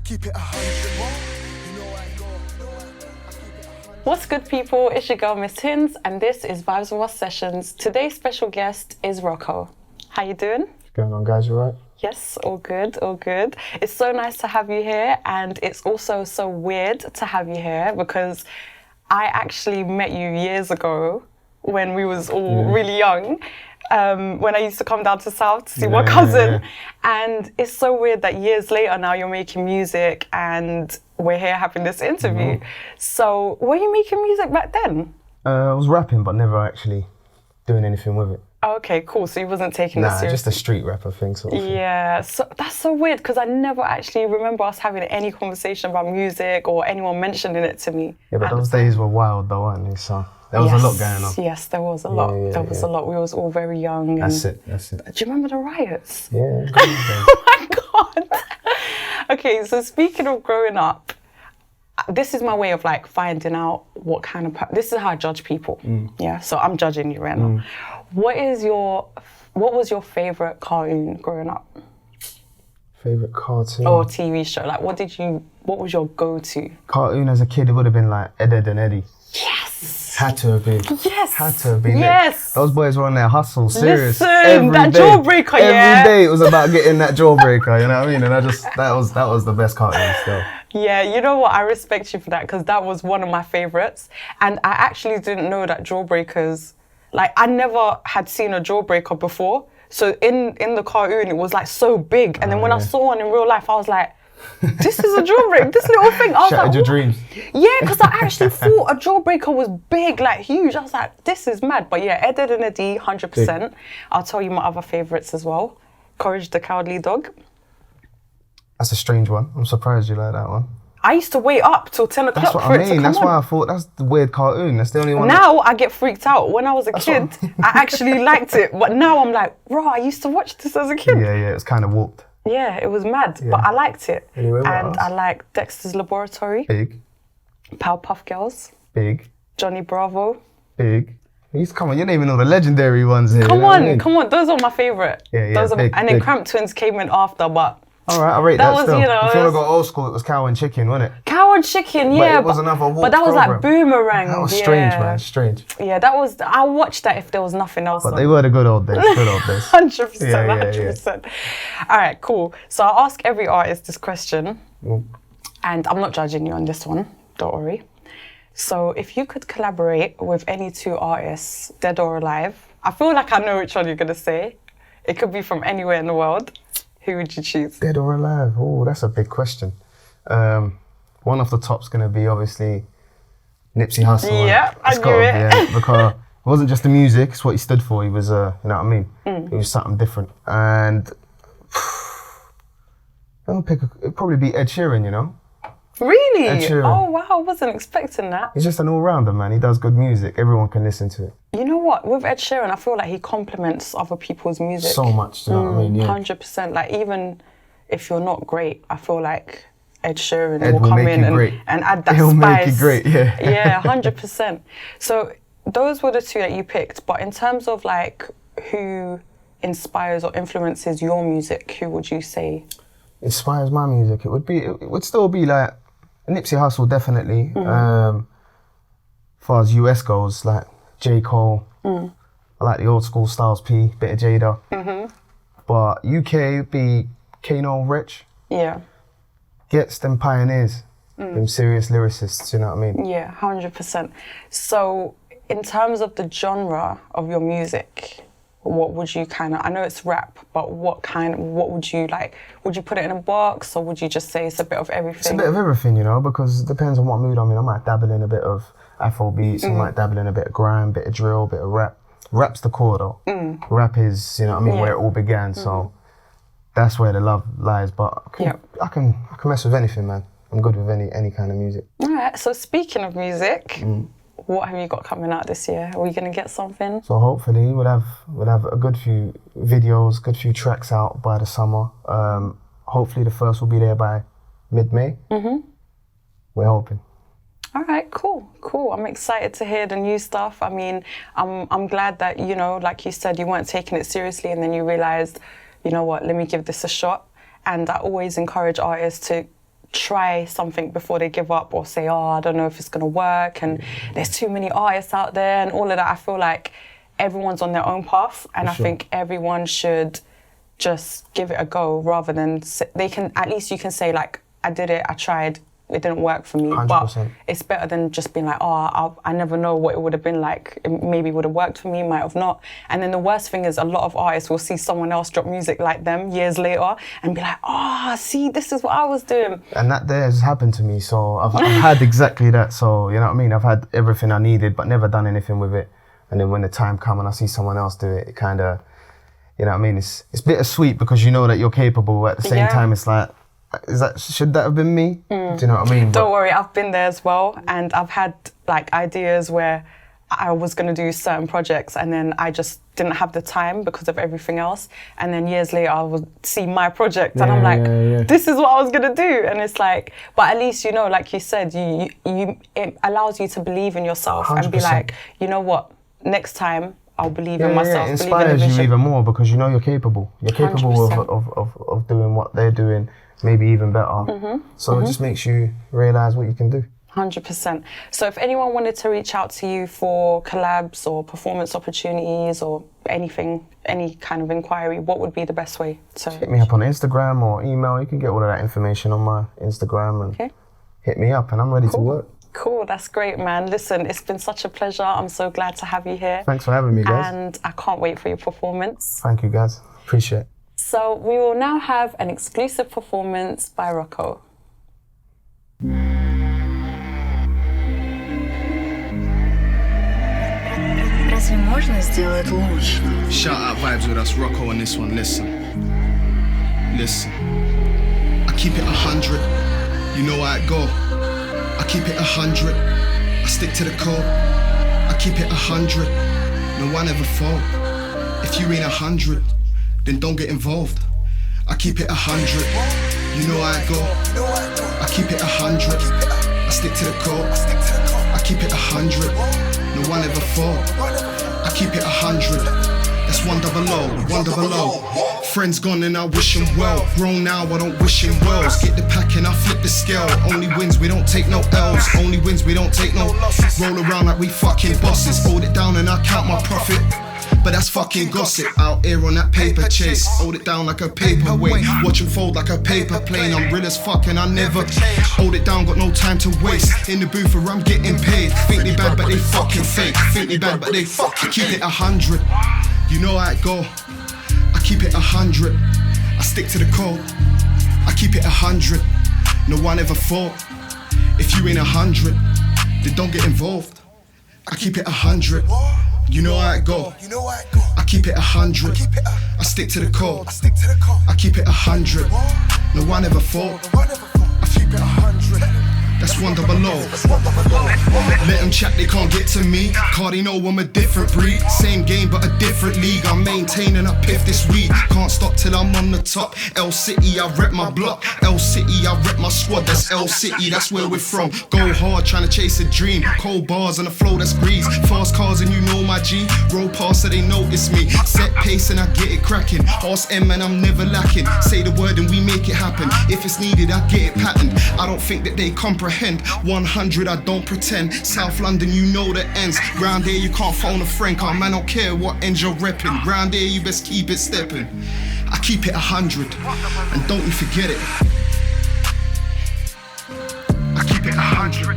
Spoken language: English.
keep it 100. You know I go. I keep it 100. What's good, people? It's your girl, Miss Hindzz, and this is Vibes with Us Sessions. Today's special guest is Rocco. How you doing? What's going on, guys? You all right? Yes, all good, all good. It's so nice to have you here, and it's also so weird to have you here because I actually met you years ago when we was all really young, when I used to come down to South to see my cousin. And it's so weird that years later now you're making music and we're here having this interview. So were you making music back then? I was rapping, but never actually doing anything with it. Okay, cool. So you wasn't taking it seriously? Nah, just a street rapper thing, sort of thing. Yeah, so that's so weird because I never actually remember us having any conversation about music or anyone mentioning it to me. Yeah, but those days were wild though, weren't they? So there was a lot going on. Yes, there was a lot. There was a lot. We was all very young. That's it. Do you remember the riots? Yeah. Oh my God. Okay, so speaking of growing up, this is my way of like finding out what kind of, this is how I judge people. Yeah, so I'm judging you right now. What was your favourite cartoon growing up? Favourite cartoon? Or TV show? Like what was your go-to? Cartoon as a kid, it would have been like Ed, Edd n Eddy. Yes! Had to have been. Yes! Had to have been. Yes! Those boys were on their hustle, serious. Listen, that jawbreaker, Every day it was about getting that jawbreaker, you know what I mean? And that was the best cartoon still. Yeah, you know what? I respect you for that because that was one of my favourites. And I actually didn't know that jawbreakers, like I never had seen a jawbreaker before. So in the cartoon, it was like so big. And then when I saw one in real life, I was like, this is a jawbreaker, this little thing. I was Shattered like, your dreams. Yeah, because I actually thought a jawbreaker was big, like huge. I was like, this is mad. But yeah, Ed, Edd n Eddy, 100%. I'll tell you my other favourites as well. Courage the Cowardly Dog. That's a strange one. I'm surprised you like that one. I used to wait up till 10 o'clock That's what for I it to mean. come That's on. why I thought that's the weird cartoon. That's the only one. Now I get freaked out. When I was a kid, I actually liked it. But now I'm like, bro, I used to watch this as a kid. Yeah, it's kind of warped. Yeah, it was mad, but I liked it. Anyway, what and else? I liked Dexter's Laboratory, Big. Powerpuff Girls, Big. Johnny Bravo. Big. Come on, you're naming all the legendary ones here. Come on, those are my favourite. Yeah, those are big, and then big. Cramp Twins came in after, but all right, I rate that was, still. you know, If you want to go old school, it was Cow and Chicken, wasn't it? Cow and Chicken, yeah. But it was another walk But that was like program. Boomerang. That was strange, man, strange. Yeah, I watched that if there was nothing else But on. they were the good old days, 100%, Yeah. 100%. All right, cool. So I'll ask every artist this question, and I'm not judging you on this one, don't worry. So if you could collaborate with any two artists, dead or alive, I feel like I know which one you're going to say. It could be from anywhere in the world. Who would you choose? Dead or alive? Oh, that's a big question. One off the top's going to be obviously Nipsey Hussle. Yeah, I It's knew gotta it. be, yeah, because it wasn't just the music, it's what he stood for. He was, you know what I mean? He was something different. And it'd probably be Ed Sheeran, you know? Really? Ed Sheeran. Oh, wow, I wasn't expecting that. He's just an all-rounder, man. He does good music. Everyone can listen to it. You know what? With Ed Sheeran, I feel like he complements other people's music. So much, you know what I mean? Yeah. 100%. Like, even if you're not great, I feel like Ed Sheeran Ed will will come make in you great. and add that He'll spice. make you great, yeah. Yeah, 100%. So those were the two that you picked. But in terms of like who inspires or influences your music, who would you say? Inspires my music? It would still be like Nipsey Hussle, definitely. As far as US goes, like J. Cole. I like the old school Styles P, bit of Jada. But UK would be Kano, Rich. Yeah. Gets them pioneers, them serious lyricists, you know what I mean? Yeah, 100%. So in terms of the genre of your music, what would you I know it's rap, but what would you like? Would you put it in a box or would you just say it's a bit of everything? It's a bit of everything, you know, because it depends on what mood I'm in. I might dabble in a bit of Afro beats, I might dabble in a bit of grime, bit of drill, bit of rap. Rap's the core though. Rap is, you know what I mean, where it all began, so that's where the love lies. But I can mess with anything, man. I'm good with any kind of music. All right, so speaking of music, what have you got coming out this year? Are we going to get something? So hopefully we'll have a good few videos, good few tracks out by the summer. Hopefully the first will be there by mid-May. We're hoping. All right, cool. I'm excited to hear the new stuff. I mean, I'm glad that, you know, like you said, you weren't taking it seriously and then you realised, you know what, let me give this a shot. And I always encourage artists to try something before they give up or say, oh, I don't know if it's gonna work, and there's too many artists out there and all of that. I feel like everyone's on their own path, and I think everyone should just give it a go, rather than they can, at least you can say like, I did it, I tried, it didn't work for me. 100%. But it's better than just being like, oh, I never know what it would have been like. It maybe would have worked for me, might have not. And then the worst thing is, a lot of artists will see someone else drop music like them years later and be like, oh, see, this is what I was doing. And that there has happened to me, so I've had exactly that. So, you know what I mean? I've had everything I needed, but never done anything with it. And then when the time comes and I see someone else do it, it kind of, you know what I mean? It's bittersweet because you know that you're capable. At the same time, it's like, should that have been me? Do you know what I mean? Don't worry, I've been there as well, and I've had like ideas where I was going to do certain projects and then I just didn't have the time because of everything else, and then years later I would see my project and I'm like, this is what I was going to do. And it's like, but at least, you know, like you said, it allows you to believe in yourself 100%. and be like, you know what, next time I'll believe in myself. It inspires you even more because you know you're capable. You're capable 100%. of doing what they're doing, maybe even better. So it just makes you realise what you can do. 100%. So if anyone wanted to reach out to you for collabs or performance opportunities or anything, any kind of inquiry, what would be the best way to... Hit me up on Instagram or email. You can get all of that information on my Instagram and hit me up and I'm ready to work. Cool, that's great, man. Listen, it's been such a pleasure. I'm so glad to have you here. Thanks for having me, guys. And I can't wait for your performance. Thank you, guys. Appreciate it. So we will now have an exclusive performance by Rocco. Разве можно сделать лучше? Shout out vibes with us, Rocco on this one. Listen. I keep it 100. You know how it go. I keep it 100. I stick to the code. I keep it 100. No one ever fall. If you ain't 100, then don't get involved. I keep it 100. You know how it go. I keep it 100. I stick to the code. I keep it 100. No one ever fall. I keep it 100. That's 100. Friends gone and I wish them well. Grown now, I don't wish them wells. Get the pack and I flip the scale. Only wins, we don't take no L's. Only wins, we don't take no losses. Roll around like we fucking bosses. Hold it down and I count my profit. But that's fucking gossip. Out here on that paper chase. Hold it down like a paperweight. Watch them fold like a paper plane. I'm real as fuck and I never hold it down, got no time to waste. In the booth where I'm getting paid. Think they bad but they fucking fake. Think they bad but they fucking keep it 100. You know how it go. I keep it 100. I stick to the code. I keep it 100. No one ever fought. If you ain't 100, then don't get involved. I keep it 100. You know how it go. I keep it 100. I stick to the code. I keep it 100. No one ever fought. I keep it 100. That's 100. Let them chat, they can't get to me. Cardi know I'm a different breed. Same game but a different league. I'm maintaining a piff this week. Can't stop till I'm on the top. L City, I rep my block. L City, I rep my squad. That's L City, that's where we're from. Go hard, trying to chase a dream. Cold bars on the flow, that's grease. Fast cars and you know my G. Roll past so they notice me. Set pace and I get it cracking. Ask M and I'm never lacking. Say the word and we make it happen. If it's needed, I get it patterned. I don't think that they comprehend. 100, I don't pretend. South London, you know the ends. Round here, you can't phone a friend. Car man, don't care what ends you're repping. Round here, you best keep it stepping. I keep it 100, and don't you forget it. I keep it 100.